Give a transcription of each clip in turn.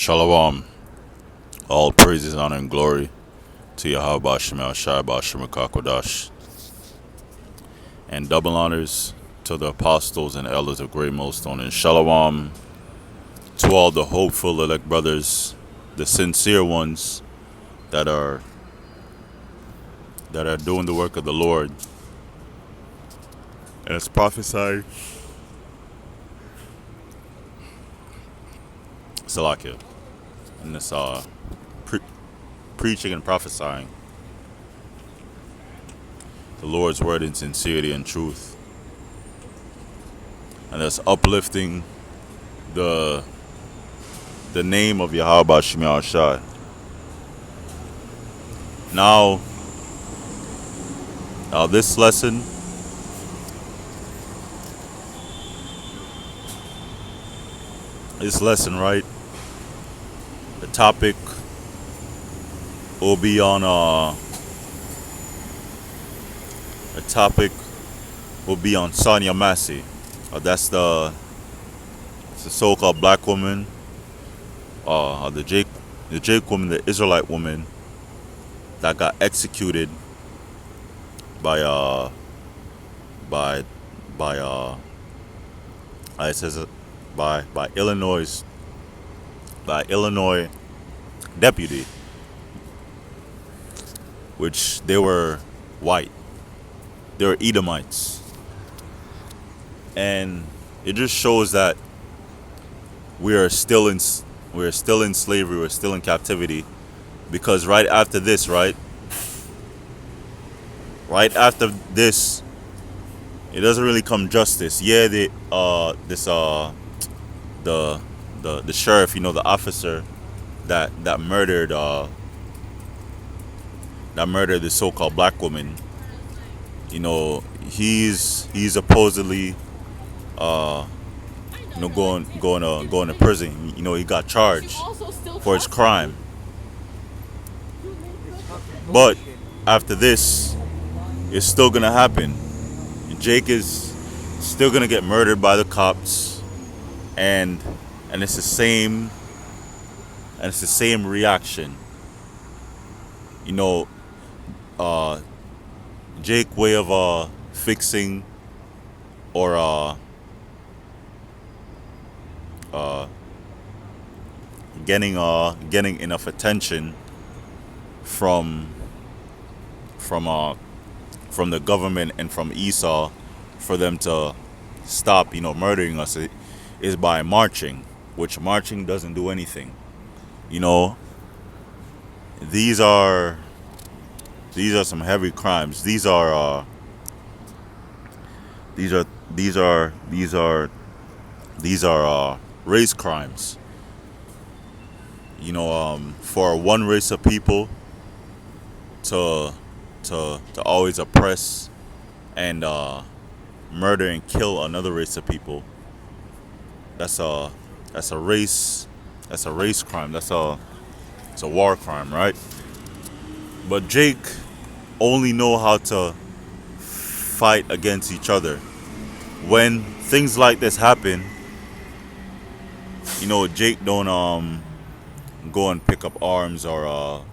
Shalom. All praises, honor, and glory to Yahweh Shemel Shai Bashim Kakodash. And double honors to the apostles and elders of Great Millstone. And Shalom to all the hopeful elect brothers, the sincere ones that are doing the work of the Lord. And it's prophesied. Salakia. And it's preaching and prophesying the Lord's word in sincerity and truth. And that's uplifting the name of Yahweh Shemel Shai. Now this lesson right? The topic will be on Sonya Massey. That's the so-called black woman, the Jake woman, the Israelite woman that got executed by it says by Illinois deputy, which they were white, they were Edomites, and it just shows that we're still in slavery, we're still in captivity, because right after this, it doesn't really come justice. Yeah, the sheriff, the officer that murdered the so-called black woman. He's supposedly going to prison. He got charged for his crime. But after this, it's still gonna happen. Jake is still gonna get murdered by the cops, and it's the same reaction. Jake way of fixing or getting enough attention from the government and from Esau for them to stop murdering us is by marching, which marching doesn't do anything. These are some heavy crimes. These are race crimes. For one race of people to always oppress and murder and kill another race of people. That's a race crime. It's a war crime, right? But Jake only know how to fight against each other. When things like this happen, Jake don't go and pick up arms or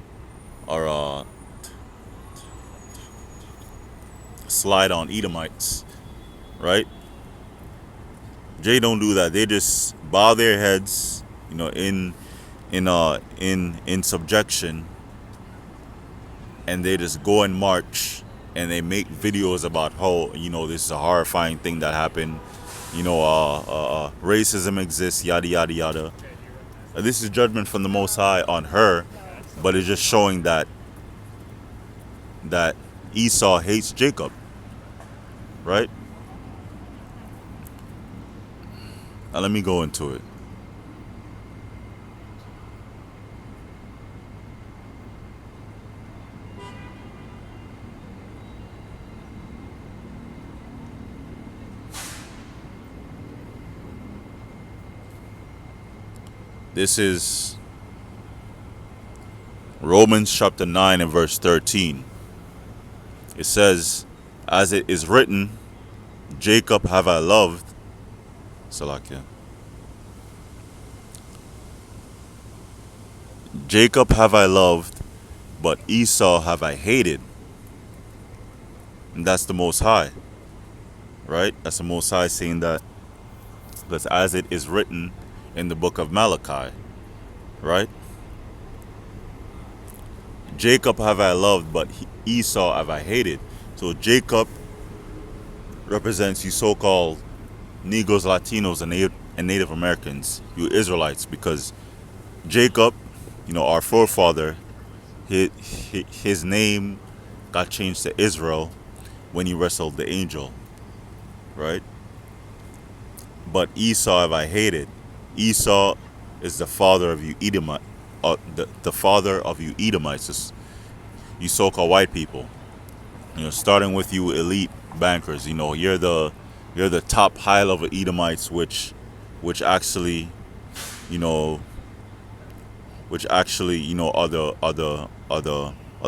slide on Edomites, right? Jay don't do that. They just bow their heads, in subjection, and they just go and march, and they make videos about how this is a horrifying thing that happened. Racism exists, yada yada yada. This is judgment from the Most High on her, but it's just showing that Esau hates Jacob, right? Now let me go into it. This is Romans chapter 9 and verse 13. It says, as it is written, Jacob have I loved, Salakia, Jacob have I loved, but Esau have I hated. And that's the Most High, right? That's the Most High saying that. That's as it is written in the book of Malachi, right? Jacob have I loved, but Esau have I hated. So Jacob represents you so-called Negroes, Latinos, and Native Americans, you Israelites, because Jacob, our forefather, his name got changed to Israel when he wrestled the angel, right? But Esau have I hated. Esau is the father of you Edomite, the father of you Edomites, you so-called white people. Starting with you elite bankers. You're the top high-level Edomites, which actually, you know, are the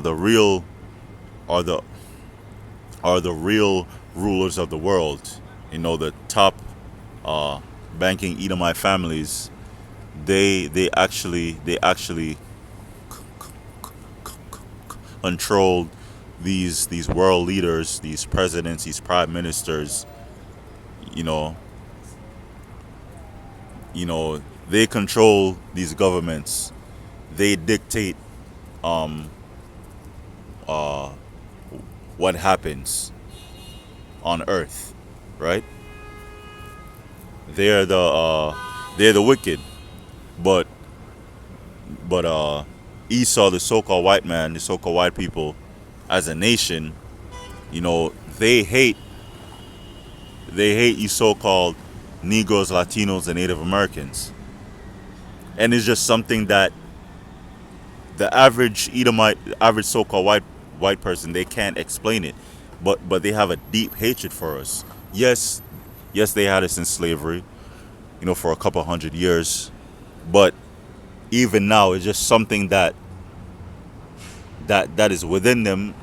real are the are the real rulers of the world. The top banking Edomite families. They actually controlled these world leaders, these presidents, these prime ministers. You know, they control these governments. They dictate uh, what happens on Earth, right? They're the wicked, but Esau, the so-called white man, the so-called white people, as a nation, they hate you so-called Negroes, Latinos, and Native Americans, and it's just something that the average Edomite, average so-called white person, they can't explain it, but they have a deep hatred for us. Yes, yes, they had us in slavery, for a couple hundred years, but even now, it's just something that is within them,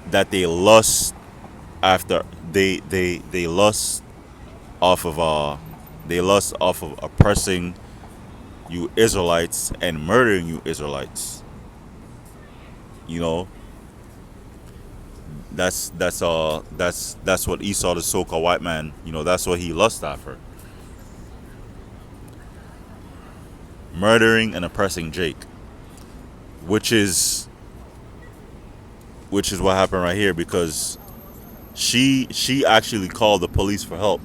that they lust after. They lust off of oppressing you Israelites and murdering you Israelites. You know, that's what Esau, the so-called white man, that's what he lusts after. Murdering and oppressing Jake, which is what happened right here, because she actually called the police for help.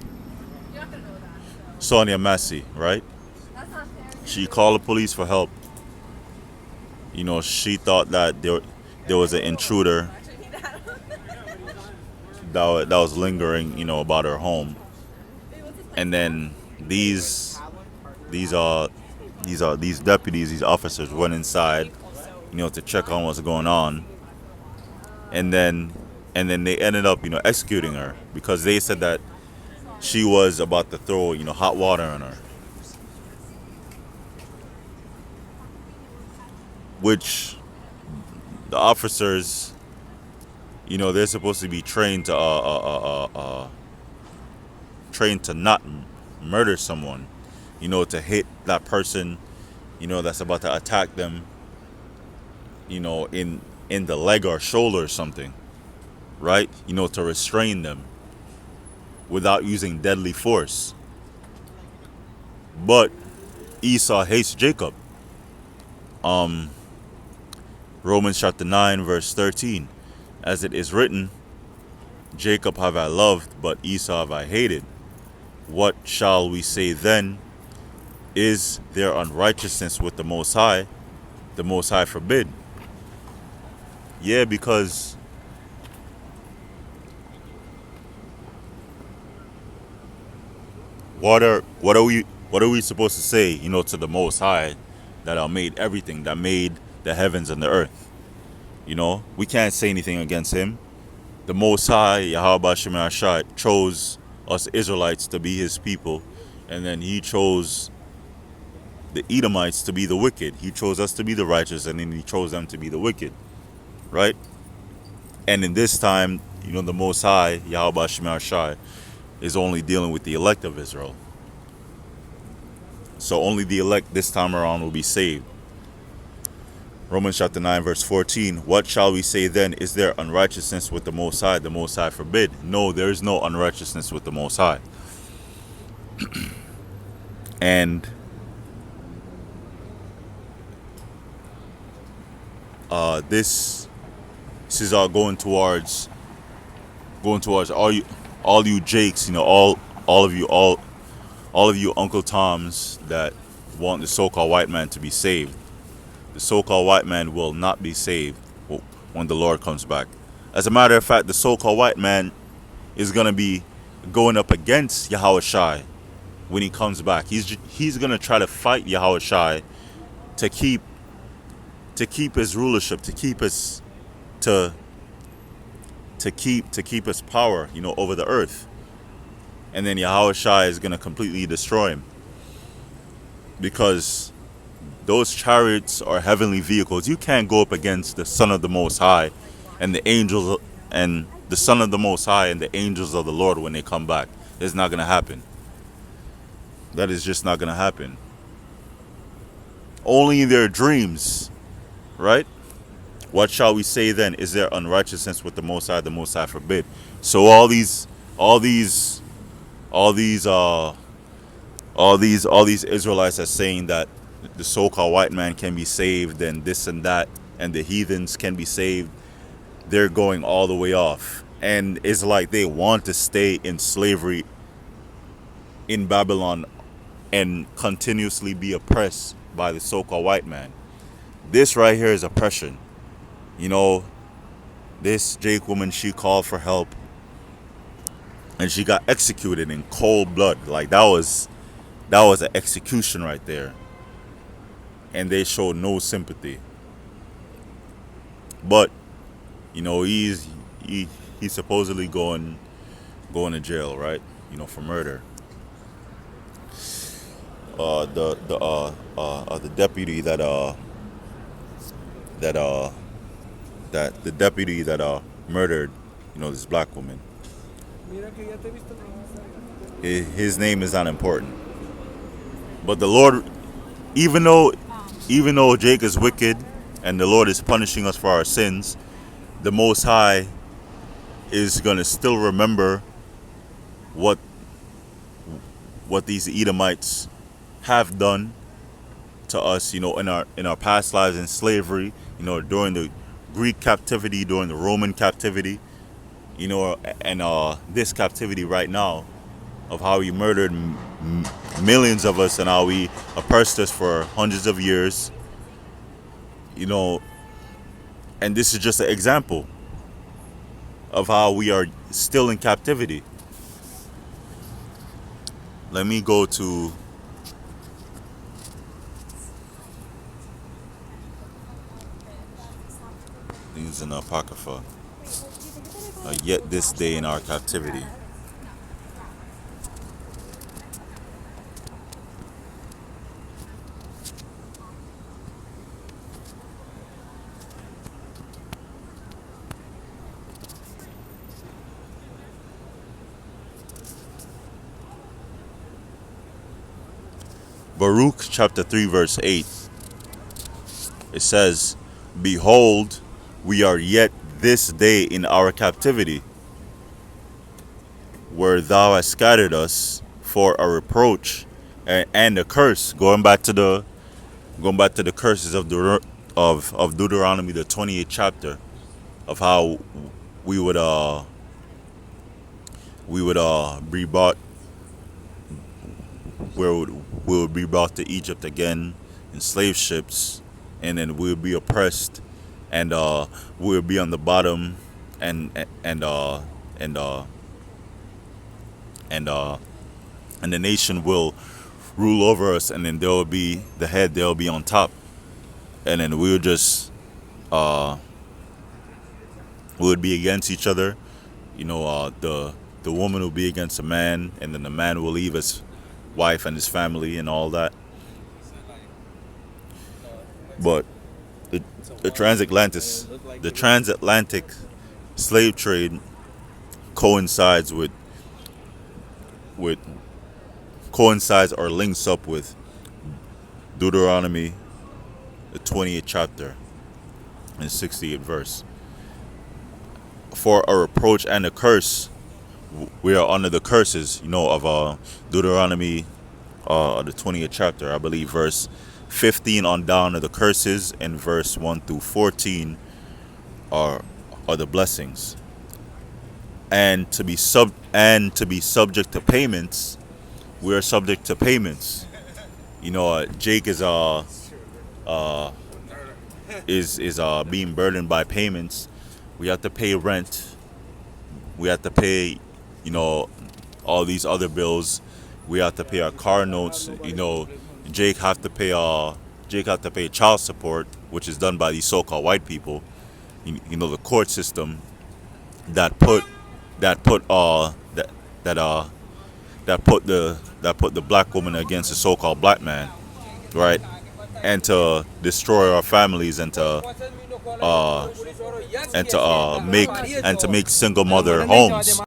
Sonya Massey, right? She called the police for help. She thought that there was an intruder that was lingering, about her home, and then these deputies, these officers went inside, to check on what's going on, and then they ended up, executing her, because they said that she was about to throw, hot water on her, which the officers, they're supposed to be trained to not murder someone, to hit that person, that's about to attack them, in the leg or shoulder or something, right? To restrain them without using deadly force. But Esau hates Jacob. Romans chapter 9 verse 13, as it is written, Jacob have I loved, but Esau have I hated. What shall we say then? Is there unrighteousness with the Most High? The Most High forbid. Yeah, because what are we supposed to say, to the Most High, that made everything, that made the heavens and the earth? We can't say anything against him. The Most High, Yahweh Shem Ashai, chose us Israelites to be his people, and then he chose the Edomites to be the wicked. He chose us to be the righteous, and then he chose them to be the wicked, right? And in this time, the Most High, Yahweh Shem Ashai, is only dealing with the elect of Israel. So only the elect this time around will be saved. Romans chapter 9, verse 14. What shall we say then? Is there unrighteousness with the Most High? The Most High forbid. No, there is no unrighteousness with the Most High. And this is all going towards all you Jakes, all of you Uncle Toms that want the so-called white man to be saved. The so-called white man will not be saved when the Lord comes back. As a matter of fact, the so-called white man is going to be going up against Yahushua when he comes back. He's going to try to fight Yahushua to keep his rulership, to keep his power, over the earth. And then Yahushua is going to completely destroy him, because those chariots are heavenly vehicles. You can't go up against the Son of the Most High and the angels, and the Son of the Most High and the angels of the Lord when they come back. It's not going to happen. That is just not going to happen. Only in their dreams, right? What shall we say then? Is there unrighteousness with the Most High? The Most High forbid. So all these Israelites are saying that the so-called white man can be saved and this and that, and the heathens can be saved. They're going all the way off. And it's like they want to stay in slavery in Babylon and continuously be oppressed by the so-called white man. This right here is oppression. This Jake woman, she called for help and she got executed in cold blood. Like that was an execution right there. And they showed no sympathy. But he's supposedly going to jail, right? For murder. The deputy that murdered this black woman. His name is not important. But the Lord, even though Jake is wicked and the Lord is punishing us for our sins, the Most High is going to still remember what these Edomites have done to us, in our past lives in slavery, during the Greek captivity, during the Roman captivity, and this captivity right now, of how he murdered millions of us and how he oppressed us for hundreds of years, and this is just an example of how we are still in captivity. Let me go to things in Apocrypha. Yet this day in our captivity. Baruch chapter 3 verse 8. It says, behold, we are yet this day in our captivity, where thou hast scattered us for a reproach and a curse. Going back to the curses of Deuteronomy, the 28th chapter, of how we would be brought, where we would be brought to Egypt again in slave ships, and then we would be oppressed, and we would be on the bottom, and the nation will rule over us, and then there will be the head, they'll be on top, and then we would just we would be against each other. The woman will be against the man, and then the man will leave his wife and his family and all that. But the transatlantic slave trade coincides or links up with Deuteronomy, the 20th chapter, in 68th verse. For a reproach and a curse, we are under the curses, of Deuteronomy, the 20th chapter, I believe, verse 15 on down are the curses, and verse 1 through 14 are the blessings. And to be subject to payments, we are subject to payments. Jake is being burdened by payments. We have to pay rent. We have to pay, you know, all these other bills. We have to pay our car notes. Jake have to pay child support, which is done by these so-called white people. The court system that put that put that that that put the black woman against the so-called black man, right? And to destroy our families, uh, and to make single mother homes.